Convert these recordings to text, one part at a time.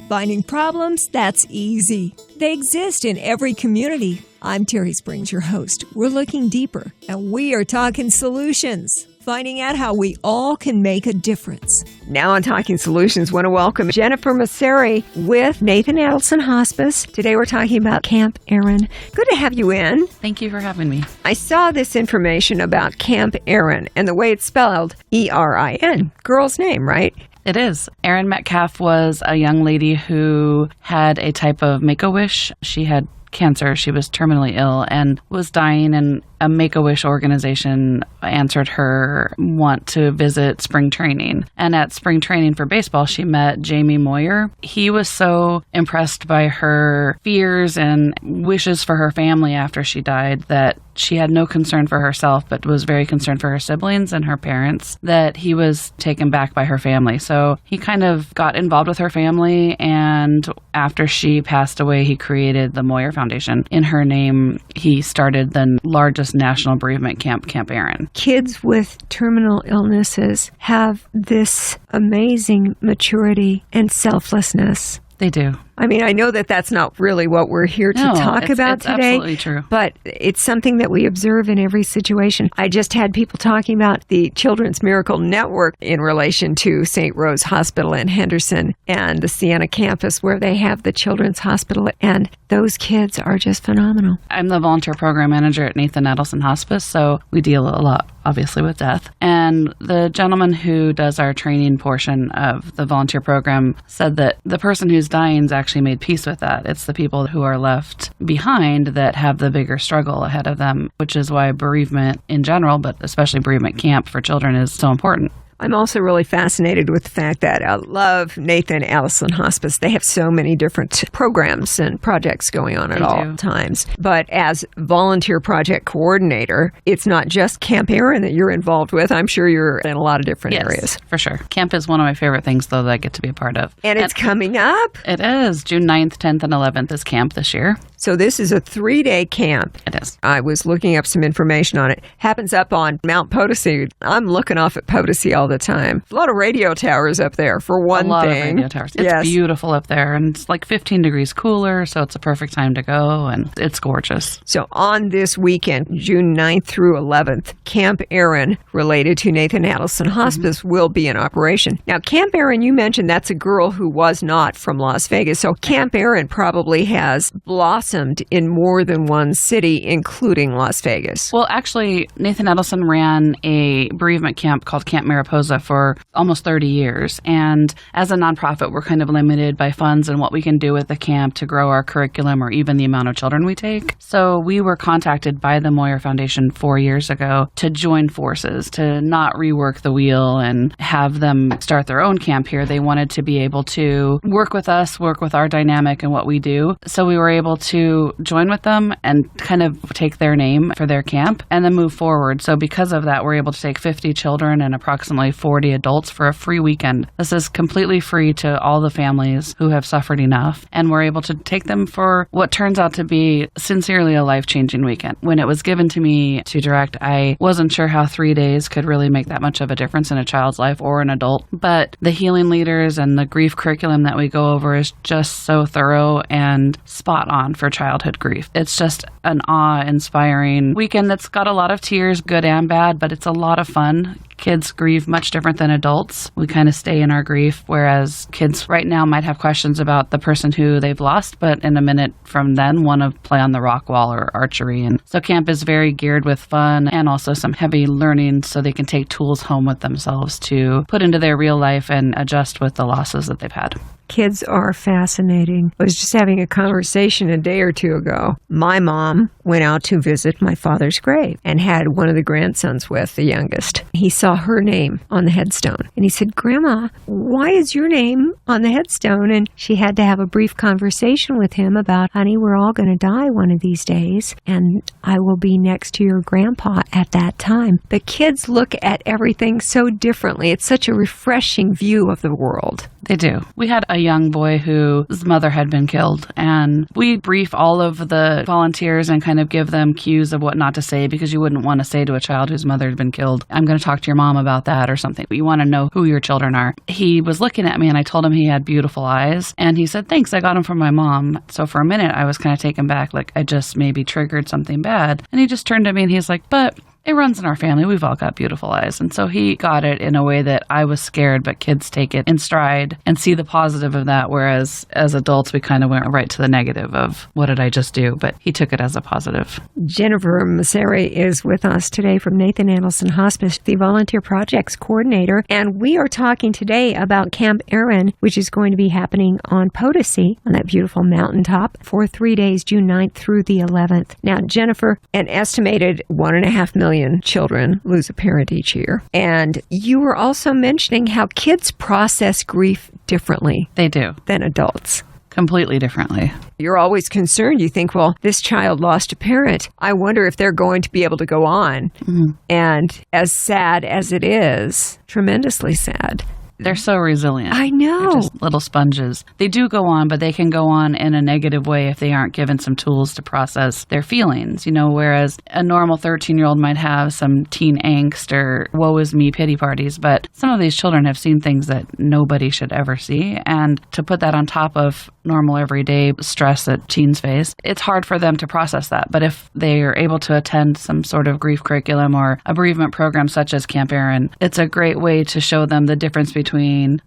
Finding problems, that's easy. They exist in every community. I'm Terry Springs, your host. We're looking deeper, and we are talking solutions, finding out how we all can make a difference. Now on Talking Solutions, want to welcome Jennifer Mauceri with Nathan Adelson Hospice. Today we're talking about Camp Erin. Good to have you in. Thank you for having me. I saw this information about Camp Erin, and the way it's spelled, E-R-I-N. Girl's name, right? It is. Erin Metcalf was a young lady who had a type of Make-A-Wish. She had cancer. She was terminally ill and was dying, and a Make-A-Wish organization answered her want to visit spring training. And at spring training for baseball, she met Jamie Moyer. He was so impressed by her fears and wishes for her family after she died that she had no concern for herself, but was very concerned for her siblings and her parents, that he was taken back by her family. So he kind of got involved with her family, and after she passed away, he created the Moyer Foundation. In her name, he started the largest national bereavement camp, Camp Erin. Kids with terminal illnesses have this amazing maturity and selflessness. They do. I mean, I know that that's not really what we're here to talk about today. Absolutely true. But it's something that we observe in every situation. I just had people talking about the Children's Miracle Network in relation to St. Rose Hospital in Henderson and the Siena campus where they have the Children's Hospital. And those kids are just phenomenal. I'm the volunteer program manager at Nathan Adelson Hospice, so we deal a lot, obviously, with death. And the gentleman who does our training portion of the volunteer program said that the person who's dying is actually made peace with that. It's the people who are left behind that have the bigger struggle ahead of them, which is why bereavement in general, but especially bereavement camp for children, is so important. I'm also really fascinated with the fact that I love Nathan Adelson Hospice. They have so many different programs and projects going on at all times. But as volunteer project coordinator, it's not just Camp Erin that you're involved with. I'm sure you're in a lot of different areas. For sure. Camp is one of my favorite things, though, that I get to be a part of. And it's coming up. It is. June 9th, 10th, and 11th is camp this year. So this is a 3-day camp. It is. I was looking up some information on it. Happens up on Mount Potosi. I'm looking off at Potosi all the time. A lot of radio towers up there, for one thing. A lot of radio towers. It's beautiful up there, and it's like 15 degrees cooler, so it's a perfect time to go, and it's gorgeous. So on this weekend, June 9th through 11th, Camp Erin, related to Nathan Adelson Hospice, will be in operation. Now, Camp Erin, you mentioned that's a girl who was not from Las Vegas, so Camp Erin probably has blossomed in more than one city, including Las Vegas. Well, actually, Nathan Adelson ran a bereavement camp called Camp Mariposa for almost 30 years. And as a nonprofit, we're kind of limited by funds and what we can do with the camp to grow our curriculum or even the amount of children we take. So we were contacted by the Moyer Foundation 4 years ago to join forces, to not rework the wheel and have them start their own camp here. They wanted to be able to work with us, work with our dynamic and what we do. So we were able to join with them and kind of take their name for their camp and then move forward. So because of that, we're able to take 50 children and approximately 40 adults for a free weekend. This is completely free to all the families who have suffered enough. And we're able to take them for what turns out to be sincerely a life-changing weekend. When it was given to me to direct, I wasn't sure how 3 days could really make that much of a difference in a child's life or an adult. But the healing leaders and the grief curriculum that we go over is just so thorough and spot on for childhood grief. It's just an awe-inspiring weekend that's got a lot of tears, good and bad, but it's a lot of fun. Kids grieve much different than adults. We kind of stay in our grief, whereas kids right now might have questions about the person who they've lost, but in a minute from then want to play on the rock wall or archery. And so camp is very geared with fun and also some heavy learning so they can take tools home with themselves to put into their real life and adjust with the losses that they've had. Kids are fascinating. I was just having a conversation a day or two ago. My mom went out to visit my father's grave and had one of the grandsons with, the youngest. He saw her name on the headstone. And he said, "Grandma, why is your name on the headstone?" And she had to have a brief conversation with him about, "Honey, we're all going to die one of these days, and I will be next to your grandpa at that time." The kids look at everything so differently. It's such a refreshing view of the world. They do. We had a young boy whose mother had been killed, and we brief all of the volunteers and kind of give them cues of what not to say, because you wouldn't want to say to a child whose mother had been killed, I'm going to talk to your mom about that or something. You want to know who your children are. He was looking at me and I told him he had beautiful eyes, and he said, thanks, I got them from my mom. So for a minute I was kind of taken back, like I just maybe triggered something bad. And he just turned to me and he's like, but it runs in our family. We've all got beautiful eyes. And so he got it in a way that I was scared, but kids take it in stride and see the positive of that. Whereas as adults, we kind of went right to the negative of what did I just do? But he took it as a positive. Jennifer Mauceri is with us today from Nathan Adelson Hospice, the Volunteer Projects Coordinator. And we are talking today about Camp Erin, which is going to be happening on Potosi, on that beautiful mountaintop, for 3 days, June 9th through the 11th. Now, Jennifer, an estimated 1.5 million children lose a parent each year. And you were also mentioning how kids process grief differently. They do. Than adults. Completely differently. You're always concerned. You think, well, this child lost a parent. I wonder if they're going to be able to go on. Mm-hmm. And as sad as it is, tremendously sad, they're so resilient. I know. They're just little sponges. They do go on, but they can go on in a negative way if they aren't given some tools to process their feelings, whereas a normal 13-year-old might have some teen angst or woe is me pity parties. But some of these children have seen things that nobody should ever see. And to put that on top of normal everyday stress that teens face, it's hard for them to process that. But if they are able to attend some sort of grief curriculum or a bereavement program such as Camp Erin, it's a great way to show them the difference between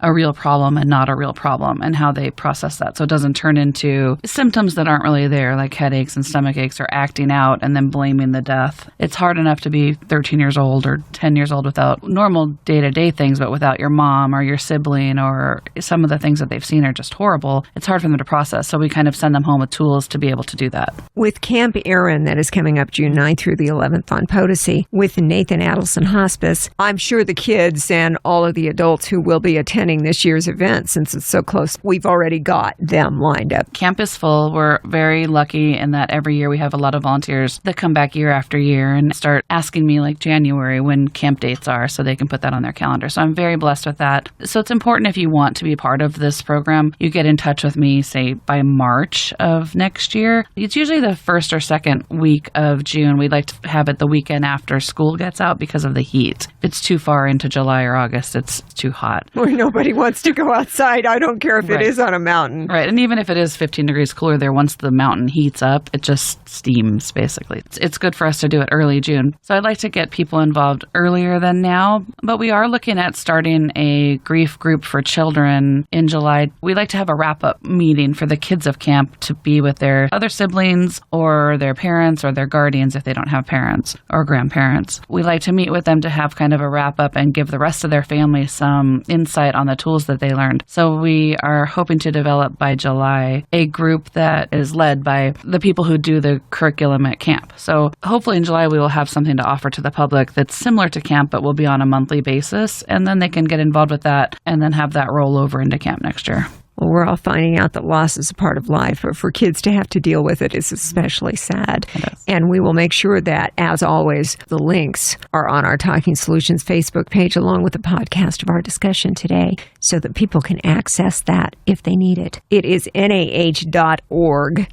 a real problem and not a real problem and how they process that. So it doesn't turn into symptoms that aren't really there, like headaches and stomach aches, or acting out and then blaming the death. It's hard enough to be 13 years old or 10 years old without normal day-to-day things, but without your mom or your sibling, or some of the things that they've seen are just horrible. It's hard for them to process. So we kind of send them home with tools to be able to do that. With Camp Erin, that is coming up June 9th through the 11th on Potosi, with Nathan Adelson Hospice, I'm sure the kids and all of the adults who will be attending this year's event, since it's so close, we've already got them lined up. Camp is full. We're very lucky in that every year we have a lot of volunteers that come back year after year and start asking me like January when camp dates are so they can put that on their calendar. So I'm very blessed with that. So it's important, if you want to be part of this program, you get in touch with me, say, by March of next year. It's usually the first or second week of June. We'd like to have it the weekend after school gets out because of the heat. If it's too far into July or August, it's too hot. Where nobody wants to go outside. I don't care if Right. it is on a mountain. Right. And even if it is 15 degrees cooler there, once the mountain heats up, it just steams, basically. It's good for us to do it early June. So I'd like to get people involved earlier than now, but we are looking at starting a grief group for children in July. We like to have a wrap-up meeting for the kids of camp to be with their other siblings or their parents or their guardians if they don't have parents or grandparents. We like to meet with them to have kind of a wrap-up and give the rest of their family some insight on the tools that they learned. So we are hoping to develop by July a group that is led by the people who do the curriculum at camp. So hopefully in July we will have something to offer to the public that's similar to camp but will be on a monthly basis, and then they can get involved with that and then have that roll over into camp next year. Well, we're all finding out that loss is a part of life, but for kids to have to deal with it is especially sad. And we will make sure that, as always, the links are on our Talking Solutions Facebook page, along with the podcast of our discussion today, so that people can access that if they need it. It is nah.org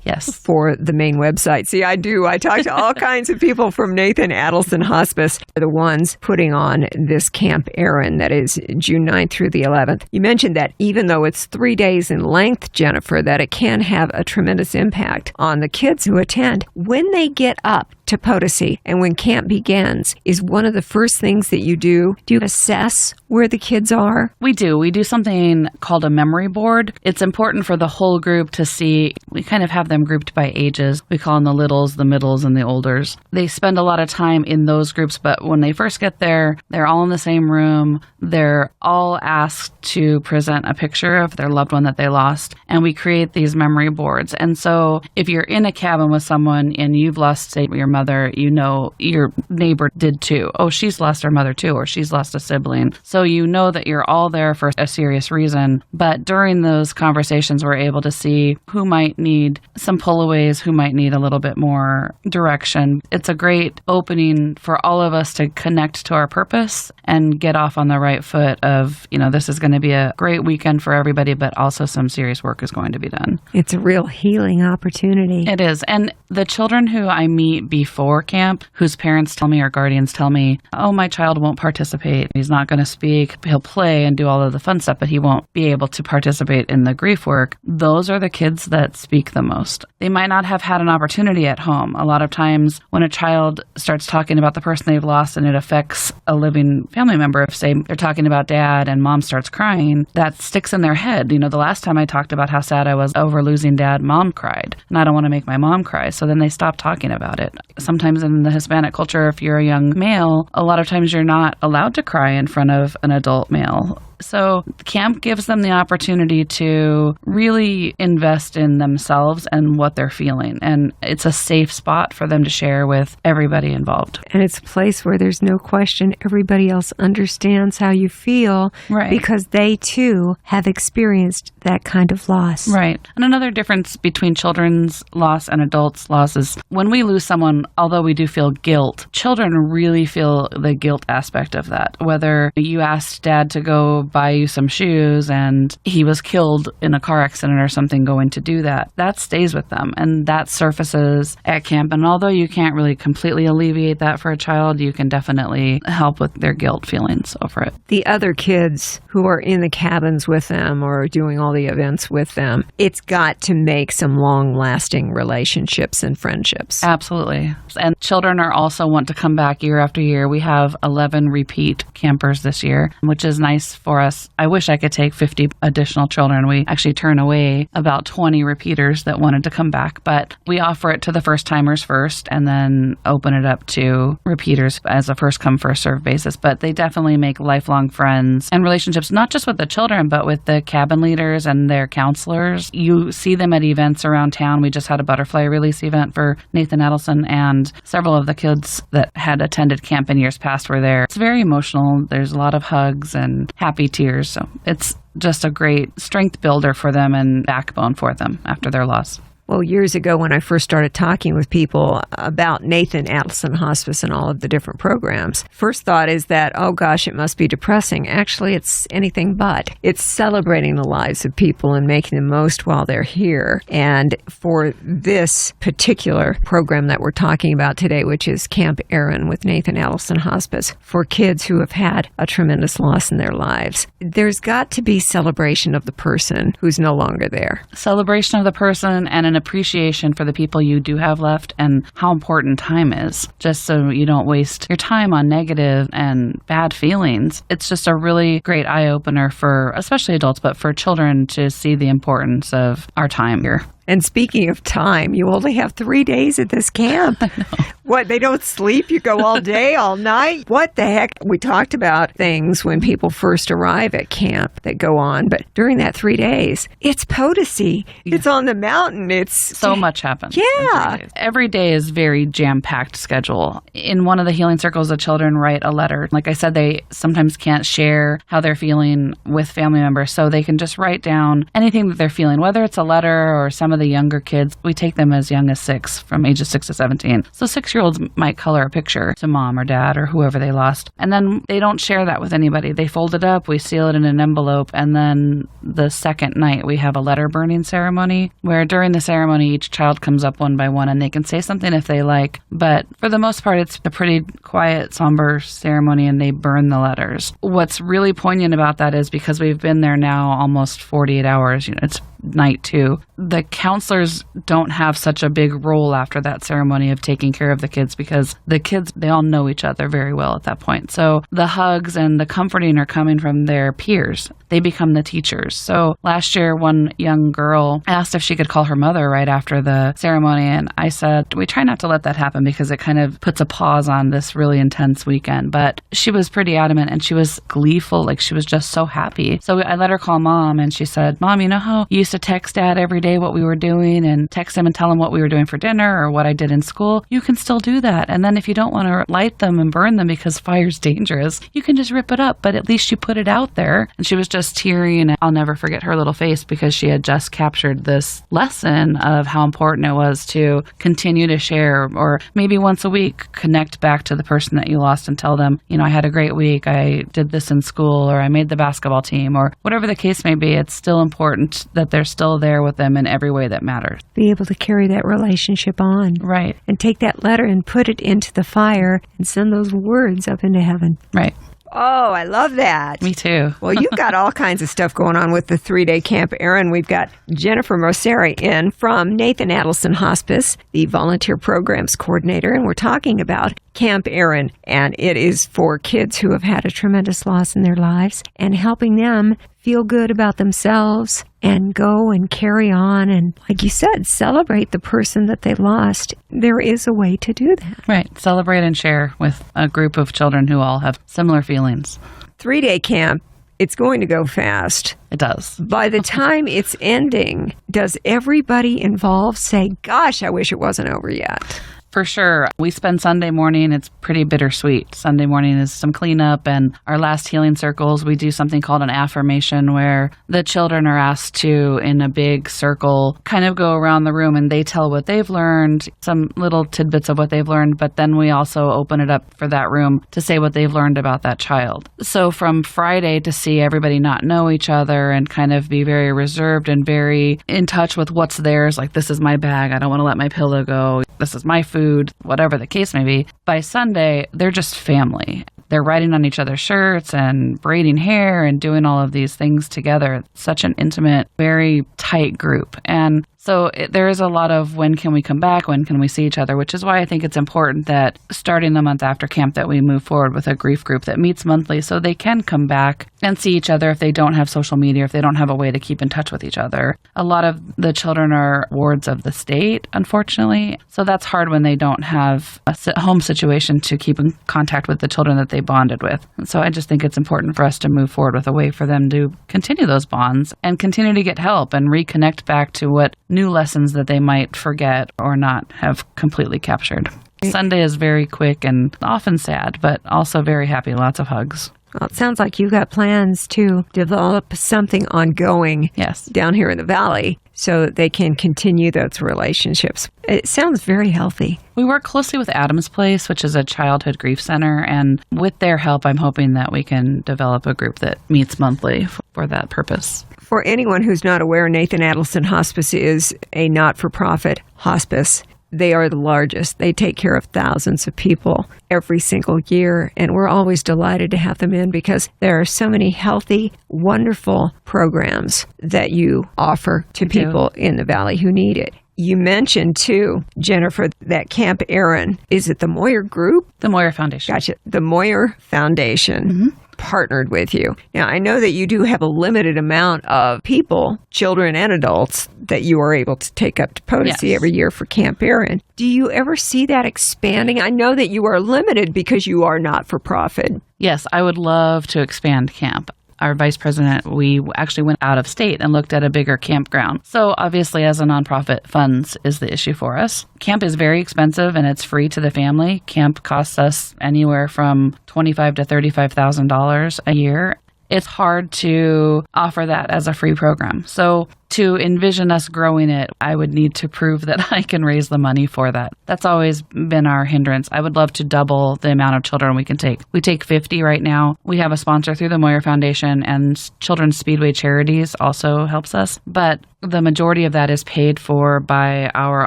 for the main website. See, I talk to all kinds of people from Nathan Adelson Hospice, the ones putting on this Camp Erin that is June 9th through the 11th. You mentioned that even though it's 3 days in length, Jennifer, that it can have a tremendous impact on the kids who attend. When they get up to Potosi and when camp begins, is one of the first things that you do assess where the kids are? We do. We do something called a memory board. It's important for the whole group to see. We kind of have them grouped by ages. We call them the littles, the middles, and the olders. They spend a lot of time in those groups, but when they first get there, they're all in the same room. They're all asked to present a picture of their loved one that they lost, and we create these memory boards. And so if you're in a cabin with someone and you've lost, say, your mother, you know your neighbor did too. Oh, she's lost her mother too, or she's lost a sibling. So you know that you're all there for a serious reason. But during those conversations, we're able to see who might need some pullaways, who might need a little bit more direction. It's a great opening for all of us to connect to our purpose and get off on the right foot of, this is going to be a great weekend for everybody, but also some serious work is going to be done. It's a real healing opportunity. It is. And the children who I meet before camp, whose parents tell me or guardians tell me, oh, my child won't participate. He's not going to speak. He'll play and do all of the fun stuff, but he won't be able to participate in the grief work. Those are the kids that speak the most. They might not have had an opportunity at home. A lot of times when a child starts talking about the person they've lost and it affects a living family member, if, say, they're talking about dad and mom starts crying, that sticks in their head. The last time I talked about how sad I was over losing dad, mom cried, and I don't want to make my mom cry. So then they stop talking about it. Sometimes in the Hispanic culture, if you're a young male, a lot of times you're not allowed to cry in front of an adult male. So camp gives them the opportunity to really invest in themselves and what they're feeling. And it's a safe spot for them to share with everybody involved. And it's a place where there's no question everybody else understands how you feel, right, because they too have experienced that kind of loss. Right. And another difference between children's loss and adults' loss is when we lose someone, although we do feel guilt, children really feel the guilt aspect of that. Whether you asked dad to go buy you some shoes and he was killed in a car accident or something going to do that, that stays with them and that surfaces at camp. And although you can't really completely alleviate that for a child, you can definitely help with their guilt feelings over it. The other kids who are in the cabins with them or doing all the events with them, it's got to make some long-lasting relationships and friendships. Absolutely. And children are also want to come back year after year. We have 11 repeat campers this year, which is nice for us. I wish I could take 50 additional children. We actually turn away about 20 repeaters that wanted to come back, but we offer it to the first timers first and then open it up to repeaters as a first come, first served basis. But they definitely make lifelong friends and relationships, not just with the children, but with the cabin leaders and their counselors. You see them at events around town. We just had a butterfly release event for Nathan Adelson, and several of the kids that had attended camp in years past were there. It's very emotional. There's a lot of hugs and happy tears. So it's just a great strength builder for them and backbone for them after their loss. Well, years ago when I first started talking with people about Nathan Adelson Hospice and all of the different programs, first thought is that, oh gosh, it must be depressing. Actually, it's anything but. It's celebrating the lives of people and making the most while they're here. And for this particular program that we're talking about today, which is Camp Erin with Nathan Adelson Hospice, for kids who have had a tremendous loss in their lives, there's got to be celebration of the person who's no longer there. Celebration of the person and an appreciation for the people you do have left and how important time is, just so you don't waste your time on negative and bad feelings. It's just a really great eye-opener for especially adults, but for children to see the importance of our time here. And speaking of time, you only have 3 days at this camp. I know. What, they don't sleep? You go all day, all night? What the heck? We talked about things when people first arrive at camp that go on, but during that 3 days, it's Potosi. Yeah. It's on the mountain. It's so much happens. Yeah. Every day is very jam-packed schedule. In one of the healing circles, the children write a letter. Like I said, they sometimes can't share how they're feeling with family members, so they can just write down anything that they're feeling, whether it's a letter or some of the younger kids. We take them as young as 6, from ages 6 to 17. So 6-year-olds might color a picture to mom or dad or whoever they lost. And then they don't share that with anybody. They fold it up, we seal it in an envelope, and then the second night we have a letter burning ceremony where during the ceremony each child comes up one by one and they can say something if they like. But for the most part, it's a pretty quiet, somber ceremony and they burn the letters. What's really poignant about that is because we've been there now almost 48 hours, it's night 2. The counselors don't have such a big role after that ceremony of taking care of the kids because the kids, they all know each other very well at that point. So the hugs and the comforting are coming from their peers. they become the teachers. So last year, one young girl asked if she could call her mother right after the ceremony. And I said, we try not to let that happen because it kind of puts a pause on this really intense weekend. But she was pretty adamant and she was gleeful. Like she was just so happy. So I let her call Mom and she said, Mom, you know how you used to text Dad every day what we were doing and text him and tell him what we were doing for dinner or what I did in school? You can still do that. And then if you don't want to light them and burn them because fire's dangerous, you can just rip it up. But at least you put it out there. And she was just teary, and I'll never forget her little face because she had just captured this lesson of how important it was to continue to share, or maybe once a week connect back to the person that you lost and tell them, you know, I had a great week, I did this in school, or I made the basketball team, or whatever the case may be. It's still important that they're still there with them in every way that matters. Be able to carry that relationship on. Right. And take that letter and put it into the fire and send those words up into heaven. Right. Oh, I love that. Me too. Well, you've got all kinds of stuff going on with the 3-day Camp Erin. We've got Jennifer Mauceri in from Nathan Adelson Hospice, the volunteer programs coordinator, and we're talking about Camp Erin, and it is for kids who have had a tremendous loss in their lives and helping them feel good about themselves and go and carry on and, like you said, celebrate the person that they lost. There is a way to do that. Right. Celebrate and share with a group of children who all have similar feelings. 3-day camp, it's going to go fast. It does. By the time it's ending, does everybody involved say, gosh, I wish it wasn't over yet? For sure. We spend Sunday morning. It's pretty bittersweet. Sunday morning is some cleanup, and our last healing circles, we do something called an affirmation where the children are asked to, in a big circle, kind of go around the room and they tell what they've learned, some little tidbits of what they've learned, but then we also open it up for that room to say what they've learned about that child. So from Friday to see everybody not know each other and kind of be very reserved and very in touch with what's theirs, like this is my bag, I don't want to let my pillow go, this is my food, whatever the case may be. By Sunday, they're just family. They're writing on each other's shirts and braiding hair and doing all of these things together. It's such an intimate, very tight group. And so there is a lot of when can we come back, when can we see each other, which is why I think it's important that starting the month after camp that we move forward with a grief group that meets monthly so they can come back and see each other if they don't have social media, if they don't have a way to keep in touch with each other. A lot of the children are wards of the state, unfortunately, so that's hard when they don't have a home situation to keep in contact with the children that they bonded with. And so I just think it's important for us to move forward with a way for them to continue those bonds and continue to get help and reconnect back to what new lessons that they might forget or not have completely captured. Sunday is very quick and often sad, but also very happy. Lots of hugs. Well, it sounds like you've got plans to develop something ongoing down here in the Valley so that they can continue those relationships. It sounds very healthy. We work closely with Adams Place, which is a childhood grief center, and with their help, I'm hoping that we can develop a group that meets monthly for that purpose. For anyone who's not aware, Nathan Adelson Hospice is a not-for-profit hospice. They are the largest. They take care of thousands of people every single year, and we're always delighted to have them in because there are so many healthy, wonderful programs that you offer to people in the Valley who need it. You mentioned, too, Jennifer, that Camp Erin, is it the Moyer Group? The Moyer Foundation. Gotcha. The Moyer Foundation partnered with you. Now, I know that you do have a limited amount of people, children and adults, that you are able to take up to Potosi every year for Camp Erin. Do you ever see that expanding? I know that you are limited because you are not-for-profit. Yes, I would love to expand camp. Our vice president, we actually went out of state and looked at a bigger campground. So obviously, as a nonprofit, funds is the issue for us. Camp is very expensive and it's free to the family. Camp costs us anywhere from $25,000 to $35,000 a year. It's hard to offer that as a free program. So to envision us growing it, I would need to prove that I can raise the money for that. That's always been our hindrance. I would love to double the amount of children we can take. We take 50 right now. We have a sponsor through the Moyer Foundation, and Children's Speedway Charities also helps us. But the majority of that is paid for by our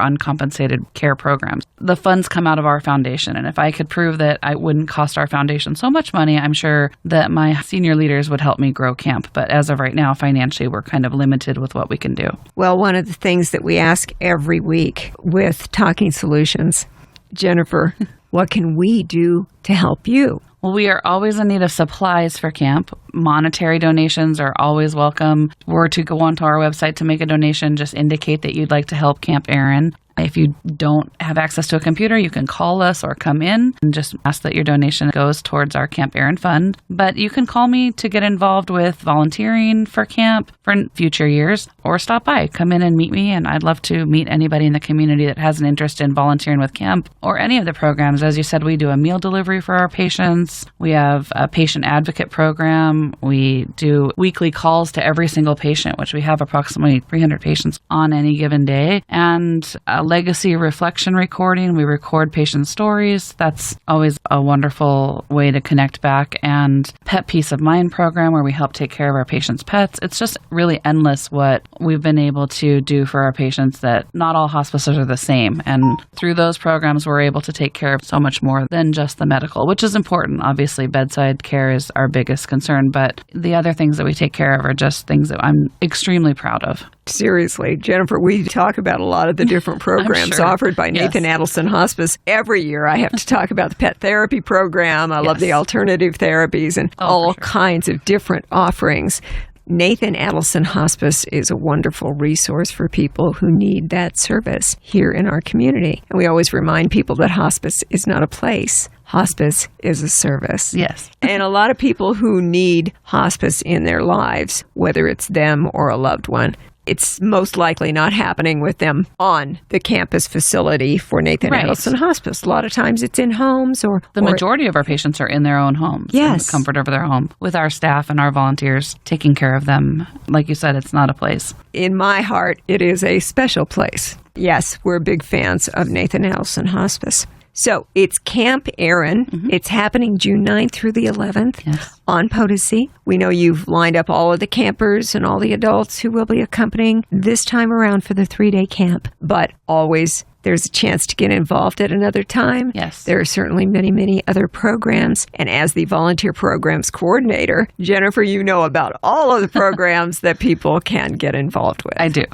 uncompensated care programs. The funds come out of our foundation, and if I could prove that it wouldn't cost our foundation so much money, I'm sure that my senior leaders would help me grow camp. But as of right now, financially, we're kind of limited with what we can do. Well, one of the things that we ask every week with Talking Solutions, Jennifer, what can we do to help you? Well, we are always in need of supplies for camp. Monetary donations are always welcome. Were to go onto our website to make a donation, just indicate that you'd like to help Camp Erin. If you don't have access to a computer, you can call us or come in and just ask that your donation goes towards our Camp Erin fund. But you can call me to get involved with volunteering for camp for future years, or stop by, come in and meet me. And I'd love to meet anybody in the community that has an interest in volunteering with camp or any of the programs. As you said, we do a meal delivery for our patients. We have a patient advocate program. We do weekly calls to every single patient, which we have approximately 300 patients on any given day. And a legacy reflection recording. We record patient stories. That's always a wonderful way to connect back. And Pet Peace of Mind program, where we help take care of our patients' pets. It's just really endless what we've been able to do for our patients, that not all hospices are the same. And through those programs, we're able to take care of so much more than just the medical, which is important. Obviously, bedside care is our biggest concern, but the other things that we take care of are just things that I'm extremely proud of. Seriously, Jennifer, we talk about a lot of the different programs offered by Nathan Adelson Hospice. Every year I have to talk about the pet therapy program. I love the alternative therapies and all kinds of different offerings. Nathan Adelson Hospice is a wonderful resource for people who need that service here in our community. And we always remind people that hospice is not a place. Hospice is a service. Yes. And a lot of people who need hospice in their lives, whether it's them or a loved one, it's most likely not happening with them on the campus facility for Nathan Adelson Hospice. A lot of times it's in homes or... The majority of our patients are in their own homes. Yes. In the comfort of their home, with our staff and our volunteers taking care of them. Like you said, it's not a place. In my heart, it is a special place. Yes, we're big fans of Nathan Adelson Hospice. So it's Camp Erin. It's happening June 9th through the 11th on Potosi. We know you've lined up all of the campers and all the adults who will be accompanying this time around for the 3-day camp. But always there's a chance to get involved at another time. Yes. There are certainly many, many other programs. And as the volunteer programs coordinator, Jennifer, you know about all of the programs that people can get involved with. I do,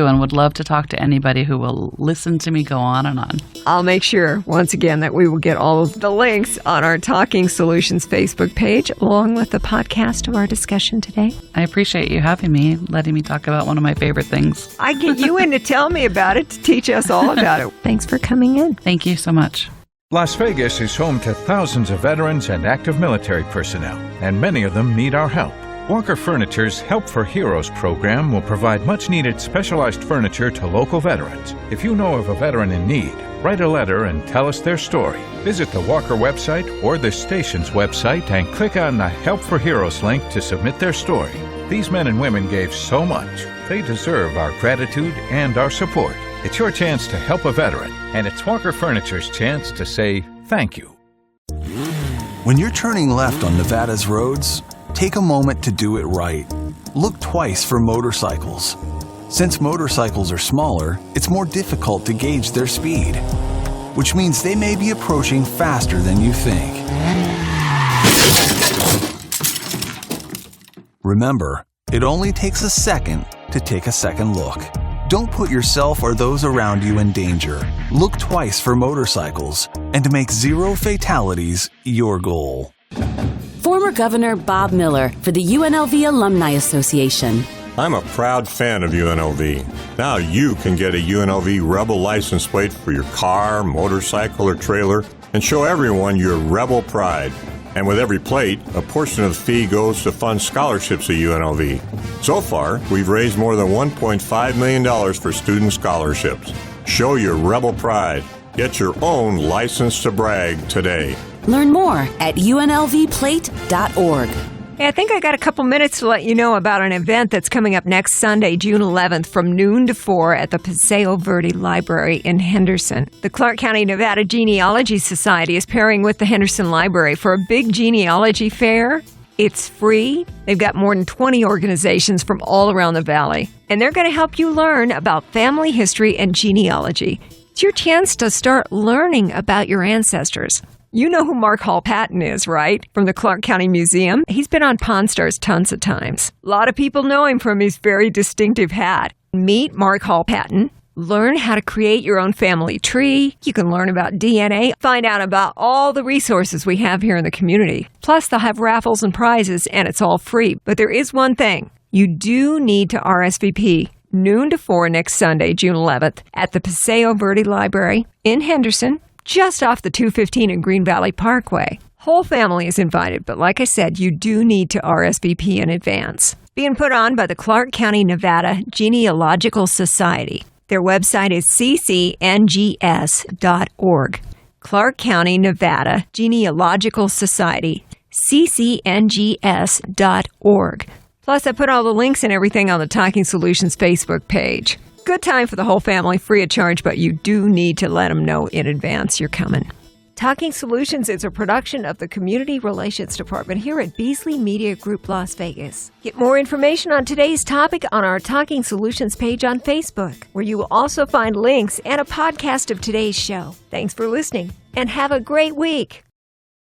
and would love to talk to anybody who will listen to me go on and on. I'll make sure, once again, that we will get all of the links on our Talking Solutions Facebook page, along with the podcast of our discussion today. I appreciate you having me, letting me talk about one of my favorite things. I get you in to tell me about it, to teach us all about it. Thanks for coming in. Thank you so much. Las Vegas is home to thousands of veterans and active military personnel, and many of them need our help. Walker Furniture's Help for Heroes program will provide much-needed specialized furniture to local veterans. If you know of a veteran in need, write a letter and tell us their story. Visit the Walker website or the station's website and click on the Help for Heroes link to submit their story. These men and women gave so much. They deserve our gratitude and our support. It's your chance to help a veteran, and it's Walker Furniture's chance to say thank you. When you're turning left on Nevada's roads, take a moment to do it right. Look twice for motorcycles. Since motorcycles are smaller, it's more difficult to gauge their speed, which means they may be approaching faster than you think. Remember, it only takes a second to take a second look. Don't put yourself or those around you in danger. Look twice for motorcycles, and to make 0 fatalities your goal. Former Governor Bob Miller for the UNLV Alumni Association. I'm a proud fan of UNLV. Now you can get a UNLV Rebel license plate for your car, motorcycle, or trailer and show everyone your Rebel pride. And with every plate, a portion of the fee goes to fund scholarships at UNLV. So far, we've raised more than $1.5 million for student scholarships. Show your Rebel pride. Get your own license to brag today. Learn more at unlvplate.org. Hey, I think I got a couple minutes to let you know about an event that's coming up next Sunday, June 11th, from noon to 4 at the Paseo Verde Library in Henderson. The Clark County Nevada Genealogy Society is pairing with the Henderson Library for a big genealogy fair. It's free. They've got more than 20 organizations from all around the valley, and they're going to help you learn about family history and genealogy. It's your chance to start learning about your ancestors. You know who Mark Hall Patton is, right? From the Clark County Museum. He's been on Pawn Stars tons of times. A lot of people know him from his very distinctive hat. Meet Mark Hall Patton Learn how to create your own family tree. You can learn about DNA, find out about all the resources we have here in the community. Plus, they'll have raffles and prizes, and it's all free. But there is one thing. You do need to RSVP noon to 4 next Sunday, June 11th, at the Paseo Verde Library in Henderson, just off the 215 and Green Valley Parkway. Whole family is invited, but like I said, you do need to RSVP in advance. Being put on by the Clark County, Nevada Genealogical Society. Their website is ccngs.org. Clark County, Nevada Genealogical Society, ccngs.org. Plus, I put all the links and everything on the Talking Solutions Facebook page. Good time for the whole family, free of charge, but you do need to let them know in advance you're coming. Talking Solutions is a production of the Community Relations Department here at Beasley Media Group Las Vegas. Get more information on today's topic on our Talking Solutions page on Facebook, where you will also find links and a podcast of today's show. Thanks for listening, and have a great week.